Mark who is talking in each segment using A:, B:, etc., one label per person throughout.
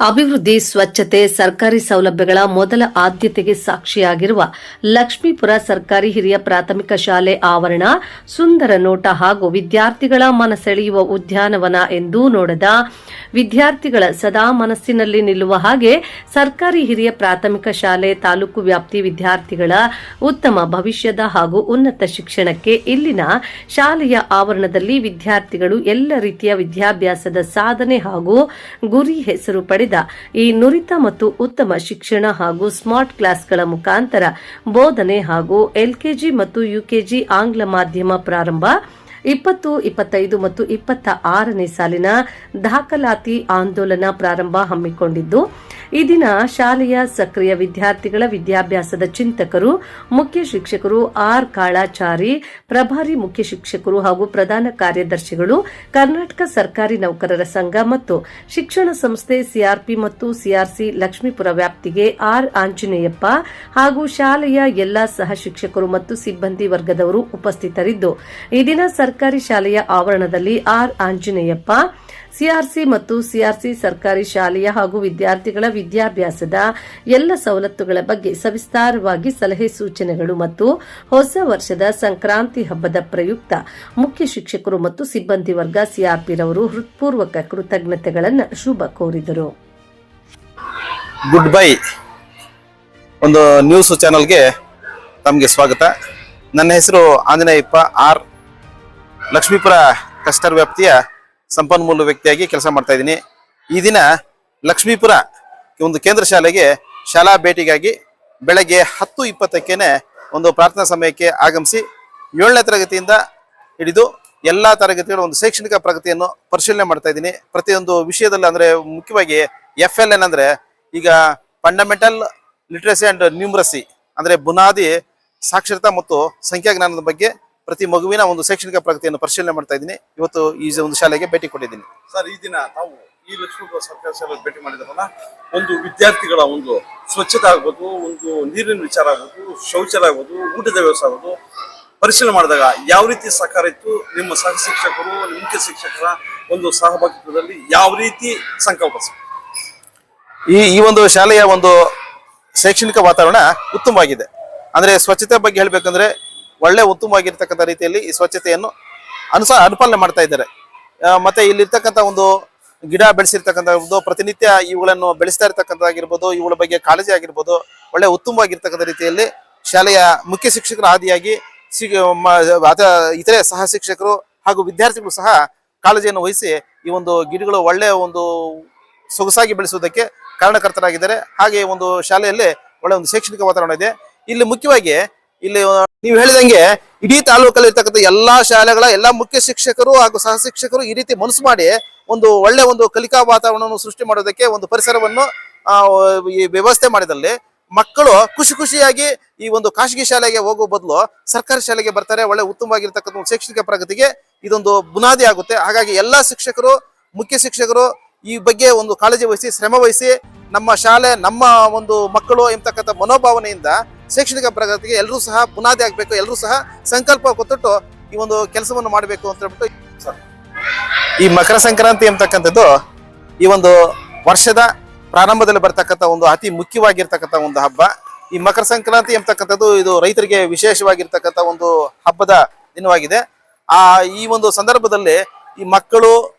A: ಅಭಿವೃದ್ಧಿ, ಸ್ವಚ್ಛತೆ, ಸರ್ಕಾರಿ ಸೌಲಭ್ಯಗಳ ಮೊದಲ ಆದ್ಯತೆಗೆ ಸಾಕ್ಷಿಯಾಗಿರುವ ಲಕ್ಷ್ಮೀಪುರ ಸರ್ಕಾರಿ ಹಿರಿಯ ಪ್ರಾಥಮಿಕ ಶಾಲೆ ಆವರಣ ಸುಂದರ ನೋಟ ಹಾಗೂ ವಿದ್ಯಾರ್ಥಿಗಳ ಮನಸೆಳೆಯುವ ಉದ್ಯಾನವನ ಎಂದೂ ನೋಡದ ವಿದ್ಯಾರ್ಥಿಗಳ ಸದಾ ಮನಸ್ಸಿನಲ್ಲಿ ನಿಲ್ಲುವ ಹಾಗೆ ಸರ್ಕಾರಿ ಹಿರಿಯ ಪ್ರಾಥಮಿಕ ಶಾಲೆ ತಾಲೂಕು ವ್ಯಾಪ್ತಿ ವಿದ್ಯಾರ್ಥಿಗಳ ಉತ್ತಮ ಭವಿಷ್ಯದ ಹಾಗೂ ಉನ್ನತ ಶಿಕ್ಷಣಕ್ಕೆ ಇಲ್ಲಿನ ಶಾಲೆಯ ಆವರಣದಲ್ಲಿ ವಿದ್ಯಾರ್ಥಿಗಳು ಎಲ್ಲ ರೀತಿಯ ವಿದ್ಯಾಭ್ಯಾಸದ ಸಾಧನೆ ಹಾಗೂ ಗುರಿ ಹೆಸರು ಪಡೆದ ಈ ನುರಿತ ಮತ್ತು ಉತ್ತಮ ಶಿಕ್ಷಣ ಹಾಗೂ ಸ್ಮಾರ್ಟ್ ಕ್ಲಾಸ್ಗಳ ಮುಖಾಂತರ ಬೋಧನೆ ಹಾಗೂ ಎಲ್ಕೆಜಿ ಮತ್ತು ಯುಕೆಜಿ ಆಂಗ್ಲ ಮಾಧ್ಯಮ ಪ್ರಾರಂಭ 20, 25 ಮತ್ತು 26ನೇ ಸಾಲಿನ ದಾಖಲಾತಿ ಆಂದೋಲನ ಪ್ರಾರಂಭ ಹಮ್ಮಿಕೊಂಡಿದ್ದು ಈ ದಿನ ಶಾಲೆಯ ಸಕ್ರಿಯ ವಿದ್ಯಾರ್ಥಿಗಳ ವಿದ್ಯಾಭ್ಯಾಸದ ಚಿಂತಕರು, ಮುಖ್ಯ ಶಿಕ್ಷಕರು ಆರ್ ಕಾಳಾಚಾರಿ, ಪ್ರಭಾರಿ ಮುಖ್ಯ ಶಿಕ್ಷಕರು ಹಾಗೂ ಪ್ರಧಾನ ಕಾರ್ಯದರ್ಶಿಗಳು, ಕರ್ನಾಟಕ ಸರ್ಕಾರಿ ನೌಕರರ ಸಂಘ ಮತ್ತು ಶಿಕ್ಷಣ ಸಂಸ್ಥೆ ಸಿಆರ್ಪಿ ಮತ್ತು ಸಿಆರ್ಸಿ ಲಕ್ಷ್ಮೀಪುರ ವ್ಯಾಪ್ತಿಗೆ ಆರ್ ಆಂಜನೇಯಪ್ಪ ಹಾಗೂ ಶಾಲೆಯ ಎಲ್ಲಾ ಸಹ ಶಿಕ್ಷಕರು ಮತ್ತು ಸಿಬ್ಬಂದಿ ವರ್ಗದವರು ಉಪಸ್ಥಿತರಿದ್ದು ಈ ದಿನ ಸರ್ಕಾರಿ ಶಾಲೆಯ ಆವರಣದಲ್ಲಿ ಆರ್ ಆಂಜನೇಯಪ್ಪ ಸಿಆರ್ಸಿ ಮತ್ತು ಸಿಆರ್ಸಿ ಸರ್ಕಾರಿ ಶಾಲೆಯ ಹಾಗೂ ವಿದ್ಯಾರ್ಥಿಗಳ ವಿದ್ಯಾಭ್ಯಾಸದ ಎಲ್ಲ ಸವಲತ್ತುಗಳ ಬಗ್ಗೆ ಸವಿಸ್ತಾರವಾಗಿ ಸಲಹೆ ಸೂಚನೆಗಳು ಮತ್ತು ಹೊಸ ವರ್ಷದ ಸಂಕ್ರಾಂತಿ ಹಬ್ಬದ ಪ್ರಯುಕ್ತ ಮುಖ್ಯ ಶಿಕ್ಷಕರು ಮತ್ತು ಸಿಬ್ಬಂದಿ ವರ್ಗ ಸಿಆರ್ಪಿರವರು ಹೃತ್ಪೂರ್ವಕ ಕೃತಜ್ಞತೆಗಳನ್ನು ಶುಭ ಕೋರಿದರು.
B: ಗುಡ್ ಬೈ ಒಂದು ನ್ಯೂಸ್ ಚಾನೆಲ್ಗೆ ತಮಗೆ ಸ್ವಾಗತ. ನನ್ನ ಹೆಸರು ಆಂಜನೇಯಪ್ಪ ಆರ್. ಲಕ್ಷ್ಮೀಪುರ ಕ್ಲಸ್ಟರ್ ವ್ಯಾಪ್ತಿಯ ಸಂಪನ್ಮೂಲ ವ್ಯಕ್ತಿಯಾಗಿ ಕೆಲಸ ಮಾಡ್ತಾ ಇದ್ದೀನಿ. ಈ ದಿನ ಲಕ್ಷ್ಮೀಪುರ ಒಂದು ಕೇಂದ್ರ ಶಾಲೆಗೆ ಶಾಲಾ ಭೇಟಿಗಾಗಿ ಬೆಳಗ್ಗೆ 10:20ಕ್ಕೆ ಒಂದು ಪ್ರಾರ್ಥನಾ ಸಮಯಕ್ಕೆ ಆಗಮಿಸಿ 7ನೇ ತರಗತಿಯಿಂದ ಹಿಡಿದು ಎಲ್ಲಾ ತರಗತಿಗಳ ಒಂದು ಶೈಕ್ಷಣಿಕ ಪ್ರಗತಿಯನ್ನು ಪರಿಶೀಲನೆ ಮಾಡ್ತಾ ಇದ್ದೀನಿ. ಪ್ರತಿಯೊಂದು ವಿಷಯದಲ್ಲಿ ಅಂದ್ರೆ ಮುಖ್ಯವಾಗಿ FLN ಅಂದ್ರೆ ಈಗ ಫಂಡಮೆಂಟಲ್ ಲಿಟ್ರಸಿ ಅಂಡ್ ನ್ಯೂಮರಸಿ ಅಂದ್ರೆ ಬುನಾದಿ ಸಾಕ್ಷರತಾ ಮತ್ತು ಸಂಖ್ಯಾಜ್ಞಾನದ ಬಗ್ಗೆ ಪ್ರತಿ ಮಗುವಿನ ಒಂದು ಶೈಕ್ಷಣಿಕ ಪ್ರಗತಿಯನ್ನು ಪರಿಶೀಲನೆ ಮಾಡ್ತಾ ಇದ್ದೀನಿ. ಇವತ್ತು ಈ ಒಂದು ಶಾಲೆಗೆ ಭೇಟಿ ಕೊಟ್ಟಿದ್ದೀನಿ.
C: ಸರ್, ಈ ದಿನ ತಾವು ಈ ಲಕ್ಷ್ಮೀಪುರ ಸರ್ಕಾರಿ ಶಾಲೆಗೆ ಭೇಟಿ ಮಾಡಿದ್ರಲ್ಲ, ಒಂದು ವಿದ್ಯಾರ್ಥಿಗಳ ಒಂದು ಸ್ವಚ್ಛತೆ ಆಗ್ಬೋದು, ಒಂದು ನೀರಿನ ವಿಚಾರ ಆಗ್ಬೋದು, ಶೌಚಾಲಯ ಆಗ್ಬೋದು, ಊಟದ ವ್ಯವಸ್ಥೆ ಆಗ್ಬೋದು ಪರಿಶೀಲನೆ ಮಾಡಿದಾಗ ಯಾವ ರೀತಿ ಸಹಕಾರ ಇತ್ತು? ನಿಮ್ಮ ಸಹ ಶಿಕ್ಷಕರು, ಮುಖ್ಯ ಶಿಕ್ಷಕರ ಒಂದು ಸಹಭಾಗಿತ್ವದಲ್ಲಿ ಯಾವ ರೀತಿ ಸಂಕಲ್ಪ?
B: ಈ ಒಂದು ಶಾಲೆಯ ಒಂದು ಶೈಕ್ಷಣಿಕ ವಾತಾವರಣ ಉತ್ತಮವಾಗಿದೆ. ಅಂದ್ರೆ ಸ್ವಚ್ಛತೆ ಬಗ್ಗೆ ಹೇಳ್ಬೇಕಂದ್ರೆ ಒಳ್ಳೆ ಉತ್ತಮವಾಗಿರ್ತಕ್ಕಂಥ ರೀತಿಯಲ್ಲಿ ಈ ಸ್ವಚ್ಛತೆಯನ್ನು ಅನುಪಾಲನೆ ಮಾಡ್ತಾ ಇದ್ದಾರೆ. ಮತ್ತೆ ಇಲ್ಲಿರ್ತಕ್ಕಂಥ ಒಂದು ಗಿಡ ಬೆಳೆಸಿರ್ತಕ್ಕಂಥ ಪ್ರತಿನಿತ್ಯ ಇವುಗಳನ್ನು ಬೆಳೆಸ್ತಾ ಇರ್ತಕ್ಕಂಥದ್ದಾಗಿರ್ಬೋದು, ಇವುಗಳ ಬಗ್ಗೆ ಕಾಳಜಿ ಆಗಿರ್ಬೋದು, ಒಳ್ಳೆ ಉತ್ತಮವಾಗಿರ್ತಕ್ಕಂಥ ರೀತಿಯಲ್ಲಿ ಶಾಲೆಯ ಮುಖ್ಯ ಶಿಕ್ಷಕರ ಆದಿಯಾಗಿ ಇತರೆ ಸಹ ಶಿಕ್ಷಕರು ಹಾಗೂ ವಿದ್ಯಾರ್ಥಿಗಳು ಸಹ ಕಾಳಜಿಯನ್ನು ವಹಿಸಿ ಈ ಒಂದು ಗಿಡಗಳು ಒಳ್ಳೆಯ ಒಂದು ಸೊಗಸಾಗಿ ಬೆಳೆಸುವುದಕ್ಕೆ ಕಾರಣಕರ್ತರಾಗಿದ್ದಾರೆ. ಹಾಗೆ ಒಂದು ಶಾಲೆಯಲ್ಲಿ ಒಳ್ಳೆ ಒಂದು ಶೈಕ್ಷಣಿಕ ವಾತಾವರಣ ಇದೆ. ಇಲ್ಲಿ ಮುಖ್ಯವಾಗಿ ಇಲ್ಲಿ ನೀವು ಹೇಳಿದಂಗೆ ಇಡೀ ತಾಲೂಕಲ್ಲಿ ಇರ್ತಕ್ಕಂಥ ಎಲ್ಲಾ ಶಾಲೆಗಳ ಎಲ್ಲಾ ಮುಖ್ಯ ಶಿಕ್ಷಕರು ಹಾಗೂ ಸಹ ಶಿಕ್ಷಕರು ಈ ರೀತಿ ಮನಸ್ಸು ಮಾಡಿ ಒಂದು ಒಳ್ಳೆ ಒಂದು ಕಲಿಕಾ ವಾತಾವರಣವನ್ನು ಸೃಷ್ಟಿ ಮಾಡೋದಕ್ಕೆ ಒಂದು ಪರಿಸರವನ್ನು ಈ ವ್ಯವಸ್ಥೆ ಮಾಡಿದಲ್ಲಿ ಮಕ್ಕಳು ಖುಷಿಯಾಗಿ ಈ ಒಂದು ಖಾಸಗಿ ಶಾಲೆಗೆ ಹೋಗುವ ಬದಲು ಸರ್ಕಾರಿ ಶಾಲೆಗೆ ಬರ್ತಾರೆ. ಒಳ್ಳೆ ಉತ್ತಮವಾಗಿರ್ತಕ್ಕಂಥ ಶೈಕ್ಷಣಿಕ ಪ್ರಗತಿಗೆ ಇದೊಂದು ಬುನಾದಿ ಆಗುತ್ತೆ. ಹಾಗಾಗಿ ಎಲ್ಲಾ ಶಿಕ್ಷಕರು, ಮುಖ್ಯ ಶಿಕ್ಷಕರು ಈ ಬಗ್ಗೆ ಒಂದು ಕಾಳಜಿ ವಹಿಸಿ, ಶ್ರಮ ವಹಿಸಿ ನಮ್ಮ ಶಾಲೆ ನಮ್ಮ ಒಂದು ಮಕ್ಕಳು ಎಂಬತಕ್ಕಂಥ ಮನೋಭಾವನೆಯಿಂದ ಶೈಕ್ಷಣಿಕ ಪ್ರಗತಿಗೆ ಎಲ್ಲರೂ ಸಹ ಬುನಾದಿ ಆಗ್ಬೇಕು, ಎಲ್ಲರೂ ಸಹ ಸಂಕಲ್ಪ ಕೊಟ್ಟು ಈ ಒಂದು ಕೆಲಸವನ್ನು ಮಾಡಬೇಕು ಅಂತ ಹೇಳ್ಬಿಟ್ಟು ಈ ಮಕರ ಸಂಕ್ರಾಂತಿ ಎಂಬತಕ್ಕಂಥದ್ದು ಈ ಒಂದು ವರ್ಷದ ಪ್ರಾರಂಭದಲ್ಲಿ ಬರ್ತಕ್ಕಂಥ ಒಂದು ಅತಿ ಮುಖ್ಯವಾಗಿರ್ತಕ್ಕಂಥ ಒಂದು ಹಬ್ಬ. ಈ ಮಕರ ಸಂಕ್ರಾಂತಿ ಎಂಬತಕ್ಕಂಥದ್ದು ಇದು ರೈತರಿಗೆ ವಿಶೇಷವಾಗಿರ್ತಕ್ಕಂಥ ಒಂದು ಹಬ್ಬದ ದಿನವಾಗಿದೆ. ಈ ಒಂದು ಸಂದರ್ಭದಲ್ಲಿ ಈ ಮಕ್ಕಳು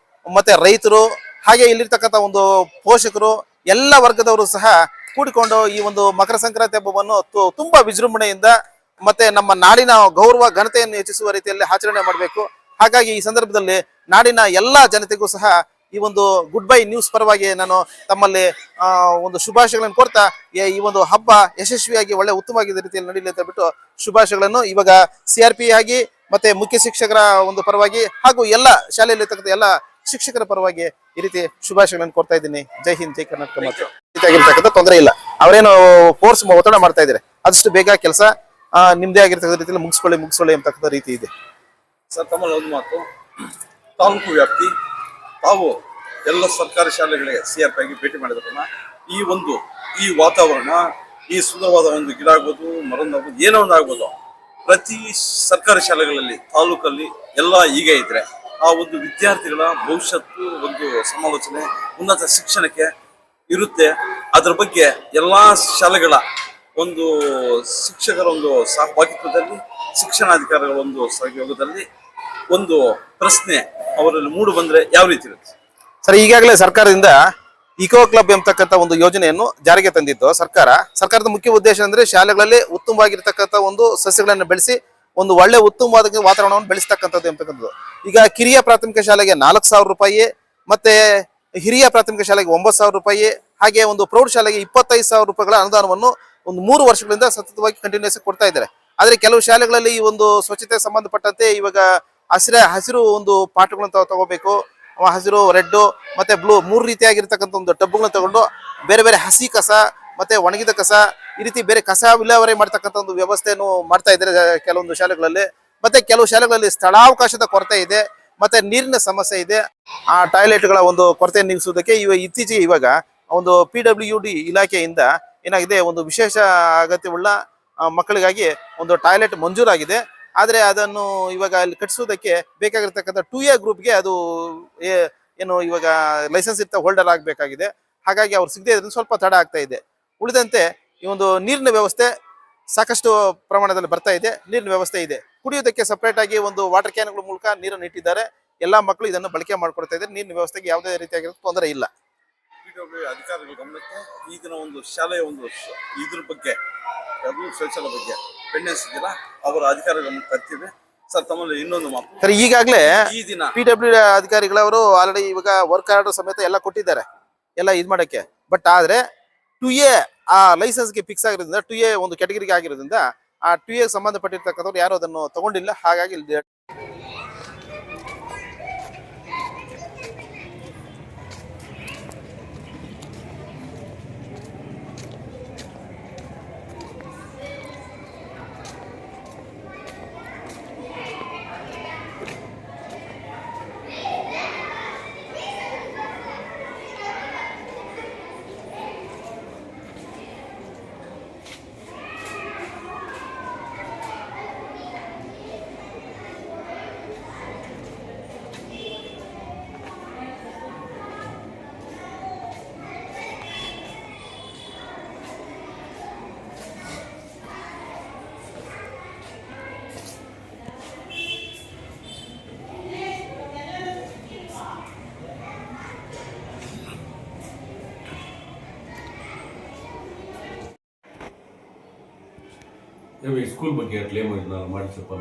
B: ಮತ್ತೆ ರೈತರು ಹಾಗೆ ಇಲ್ಲಿರ್ತಕ್ಕಂಥ ಒಂದು ಪೋಷಕರು ಎಲ್ಲ ವರ್ಗದವರು ಸಹ ಕೂಡಿಕೊಂಡು ಈ ಒಂದು ಮಕರ ಸಂಕ್ರಾಂತಿ ಹಬ್ಬವನ್ನು ತುಂಬಾ ವಿಜೃಂಭಣೆಯಿಂದ ಮತ್ತೆ ನಮ್ಮ ನಾಡಿನ ಗೌರವ ಘನತೆಯನ್ನು ಹೆಚ್ಚಿಸುವ ರೀತಿಯಲ್ಲಿ ಆಚರಣೆ ಮಾಡಬೇಕು. ಹಾಗಾಗಿ ಈ ಸಂದರ್ಭದಲ್ಲಿ ನಾಡಿನ ಎಲ್ಲಾ ಜನತೆಗೂ ಸಹ ಈ ಒಂದು ಗುಡ್ ಬೈ ನ್ಯೂಸ್ ಪರವಾಗಿ ನಾನು ತಮ್ಮಲ್ಲಿ ಒಂದು ಶುಭಾಶಯಗಳನ್ನು ಕೊಡ್ತಾ ಈ ಒಂದು ಹಬ್ಬ ಯಶಸ್ವಿಯಾಗಿ ಒಳ್ಳೆ ಉತ್ತಮವಾಗಿದ್ದ ರೀತಿಯಲ್ಲಿ ನಡೀಲಿ ಅಂತ ಹೇಳ್ಬಿಟ್ಟು ಶುಭಾಶಯಗಳನ್ನು ಇವಾಗ CRP ಆಗಿ ಮತ್ತೆ ಮುಖ್ಯ ಶಿಕ್ಷಕರ ಒಂದು ಪರವಾಗಿ ಹಾಗೂ ಎಲ್ಲ ಶಾಲೆಯಲ್ಲಿ ಇರ್ತಕ್ಕಂಥ ಎಲ್ಲ ಶಿಕ್ಷಕರ ಪರವಾಗಿ ಈ ರೀತಿ ಶುಭಾಶಯಗಳನ್ನು ಕೊಡ್ತಾ ಇದ್ದೀನಿ. ಜೈ ಹಿಂದ್, ಜೈ ಕರ್ನಾಟಕ. ಮತ್ತು ತೊಂದರೆ ಇಲ್ಲ, ಅವರೇನು ಫೋರ್ಸ್ ಒತ್ತಡ ಮಾಡ್ತಾ ಇದ್ದಾರೆ, ಆದಷ್ಟು ಬೇಗ ಕೆಲಸ ನಿಮ್ದೇ ಆಗಿರ್ತಕ್ಕಂಥ ರೀತಿಯಲ್ಲಿ ಮುಗಿಸ್ಕೊಳ್ಳಿ ಅಂತಕ್ಕಂಥ ರೀತಿ ಇದೆ.
C: ಸರ್, ತಮ್ಮಲ್ಲಿ ಒಂದು ಮಾತು, ತಾಲೂಕು ವ್ಯಾಪ್ತಿ ತಾವು ಎಲ್ಲ ಸರ್ಕಾರಿ ಶಾಲೆಗಳಿಗೆ CRP ಆಗಿ ಭೇಟಿ ಮಾಡಿದ್ರಲ್ಲ, ಈ ವಾತಾವರಣ, ಈ ಸುಂದರವಾದ ಒಂದು ಗಿಡ ಆಗ್ಬೋದು, ಮರೊಂದು ಆಗ್ಬೋದು, ಏನೋ ಒಂದು ಆಗ್ಬೋದು, ಪ್ರತಿ ಸರ್ಕಾರಿ ಶಾಲೆಗಳಲ್ಲಿ ತಾಲೂಕಲ್ಲಿ ಎಲ್ಲ ಈಗ ಇದ್ರೆ ಆ ಒಂದು ವಿದ್ಯಾರ್ಥಿಗಳ ಭವಿಷ್ಯತ್ತು ಒಂದು ಸಮಾಲೋಚನೆ, ಉನ್ನತ ಶಿಕ್ಷಣಕ್ಕೆ ಇರುತ್ತೆ. ಅದ್ರ ಬಗ್ಗೆ ಎಲ್ಲಾ ಶಾಲೆಗಳ ಒಂದು ಶಿಕ್ಷಕರ ಒಂದು ಸಹಭಾಗಿತ್ವದಲ್ಲಿ, ಶಿಕ್ಷಣಾಧಿಕಾರಿಗಳ ಒಂದು ಸಹಯೋಗದಲ್ಲಿ ಒಂದು ಪ್ರಶ್ನೆ ಅವರಲ್ಲಿ ಮೂಡು ಬಂದ್ರೆ ಯಾವ ರೀತಿ ಇರುತ್ತೆ?
B: ಸರ್, ಈಗಾಗಲೇ ಸರ್ಕಾರದಿಂದ ಇಕೋ ಕ್ಲಬ್ ಎಂಬತಕ್ಕಂಥ ಒಂದು ಯೋಜನೆಯನ್ನು ಜಾರಿಗೆ ತಂದಿದ್ದು ಸರ್ಕಾರದ ಮುಖ್ಯ ಉದ್ದೇಶ ಅಂದ್ರೆ ಶಾಲೆಗಳಲ್ಲಿ ಉತ್ತಮವಾಗಿರ್ತಕ್ಕಂಥ ಒಂದು ಸಸ್ಯಗಳನ್ನು ಬೆಳೆಸಿ ಒಂದು ಒಳ್ಳೆ ಉತ್ತಮವಾದ ವಾತಾವರಣವನ್ನು ಬೆಳೆಸ್ತಕ್ಕಂಥದ್ದು ಎಂಬತಕ್ಕಂಥದ್ದು. ಈಗ ಕಿರಿಯ ಪ್ರಾಥಮಿಕ ಶಾಲೆಗೆ 4,000 ರೂಪಾಯಿ, ಮತ್ತೆ ಹಿರಿಯ ಪ್ರಾಥಮಿಕ ಶಾಲೆಗೆ 9,000 ರೂಪಾಯಿ, ಹಾಗೆ ಒಂದು ಪ್ರೌಢಶಾಲೆಗೆ 25,000 ರೂಪಾಯಿಗಳ ಅನುದಾನವನ್ನು ಒಂದು 3 ವರ್ಷಗಳಿಂದ ಸತತವಾಗಿ ಕಂಟಿನ್ಯೂಸ್ ಕೊಡ್ತಾ ಇದ್ದಾರೆ. ಆದ್ರೆ ಕೆಲವು ಶಾಲೆಗಳಲ್ಲಿ ಈ ಒಂದು ಸ್ವಚ್ಛತೆ ಸಂಬಂಧಪಟ್ಟಂತೆ ಇವಾಗ ಹಸಿರು ಒಂದು ಪಾಠಗಳನ್ನು ತಗೋಬೇಕು, ಹಸಿರು, ರೆಡ್ ಮತ್ತೆ ಬ್ಲೂ 3 ರೀತಿಯಾಗಿರ್ತಕ್ಕಂಥ ಒಂದು ಟಬ್ಗಳನ್ನು ತಗೊಂಡು ಬೇರೆ ಬೇರೆ ಹಸಿ ಕಸ ಮತ್ತೆ ಒಣಗಿದ ಕಸ, ಈ ರೀತಿ ಬೇರೆ ಕಸ ವಿಲೇವಾರಿ ಮಾಡ್ತಕ್ಕಂಥ ಒಂದು ವ್ಯವಸ್ಥೆಯನ್ನು ಮಾಡ್ತಾ ಇದ್ದಾರೆ ಕೆಲವೊಂದು ಶಾಲೆಗಳಲ್ಲಿ. ಮತ್ತೆ ಕೆಲವು ಶಾಲೆಗಳಲ್ಲಿ ಸ್ಥಳಾವಕಾಶದ ಕೊರತೆ ಇದೆ, ಮತ್ತೆ ನೀರಿನ ಸಮಸ್ಯೆ ಇದೆ. ಆ ಟಾಯ್ಲೆಟ್ಗಳ ಒಂದು ಕೊರತೆ ನೀಗಿಸುವುದಕ್ಕೆ ಇತ್ತೀಚೆಗೆ ಇವಾಗ ಒಂದು PWD ಇಲಾಖೆಯಿಂದ ಏನಾಗಿದೆ, ಒಂದು ವಿಶೇಷ ಅಗತ್ಯವುಳ್ಳ ಮಕ್ಕಳಿಗಾಗಿ ಒಂದು ಟಾಯ್ಲೆಟ್ ಮಂಜೂರಾಗಿದೆ. ಆದ್ರೆ ಅದನ್ನು ಇವಾಗ ಅಲ್ಲಿ ಕಟ್ಟಿಸುವುದಕ್ಕೆ ಬೇಕಾಗಿರ್ತಕ್ಕಂಥ 2A ಗ್ರೂಪ್ಗೆ ಅದು ಏನು ಇವಾಗ ಲೈಸೆನ್ಸ್ ಇರ್ತಾ ಹೋಲ್ಡರ್ ಆಗಬೇಕಾಗಿದೆ. ಹಾಗಾಗಿ ಅವ್ರು ಸಿಗದೆ ಇದ್ರಿಂದ ಸ್ವಲ್ಪ ತಡ ಆಗ್ತಾ ಇದೆ. ಉಳಿದಂತೆ ಈ ಒಂದು ನೀರಿನ ವ್ಯವಸ್ಥೆ ಸಾಕಷ್ಟು ಪ್ರಮಾಣದಲ್ಲಿ ಬರ್ತಾ ಇದೆ. ನೀರಿನ ವ್ಯವಸ್ಥೆ ಇದೆ. ಕುಡಿಯೋದಕ್ಕೆ ಸಪರೇಟ್ ಆಗಿ ಒಂದು ವಾಟರ್ ಕ್ಯಾನ್ಗಳ ಮೂಲಕ ನೀರನ್ನು ಇಟ್ಟಿದ್ದಾರೆ. ಎಲ್ಲಾ ಮಕ್ಕಳು ಇದನ್ನು ಬಳಕೆ ಮಾಡ್ಕೊಳ್ತಾ ಇದ್ದಾರೆ. ನೀರಿನ ವ್ಯವಸ್ಥೆಗೆ ಯಾವುದೇ ರೀತಿಯಾಗಿರೋ ತೊಂದರೆ ಇಲ್ಲ.
C: PWD ಅಧಿಕಾರಿಗಳ ಗಮನಕ್ಕೆ ಈ ದಿನ ಒಂದು ಶಾಲೆಯ ಒಂದು ಇದ್ರ ಬಗ್ಗೆ, ಯಾವುದು ಶೌಚಾಲಯ ಬಗ್ಗೆ ಬೆಣ್ಣೆಸಿದಿಲ್ಲ, ಅವರ ಅಧಿಕಾರಿಗಳ ಗಮನಕ್ಕೆ ತರ್ತೀವಿ. ಸರ್, ತಮ್ಮಲ್ಲಿ ಇನ್ನೊಂದು ಮಾತು.
B: ಸರ್, ಈಗಾಗಲೇ
C: ಈ ದಿನ
B: PWD ಅಧಿಕಾರಿಗಳವರು ಆಲ್ರೆಡಿ ಇವಾಗ ವರ್ಕ್ ಆರ್ಡರ್ ಸಮೇತ ಎಲ್ಲ ಕೊಟ್ಟಿದ್ದಾರೆ, ಎಲ್ಲ ಇದ್ ಮಾಡಕ್ಕೆ. ಬಟ್ ಆದ್ರೆ 2A ಆ ಲೈಸೆನ್ಸ್ಗೆ ಫಿಕ್ಸ್ ಆಗಿರೋದ್ರಿಂದ, 2A ಒಂದು ಕ್ಯಾಟಗರಿಗೆ ಆಗಿರೋದ್ರಿಂದ ಆ 2A ಸಂಬಂಧಪಟ್ಟಿರ್ತಕ್ಕಂಥವ್ರು ಯಾರು ಅದನ್ನು ತಗೊಂಡಿಲ್ಲ. ಹಾಗಾಗಿ
D: ಸ್ಕೂಲ್ ಬಗ್ಗೆ ಕ್ಲೇಮ್ ಮಾಡಿಸಪ್ಪ.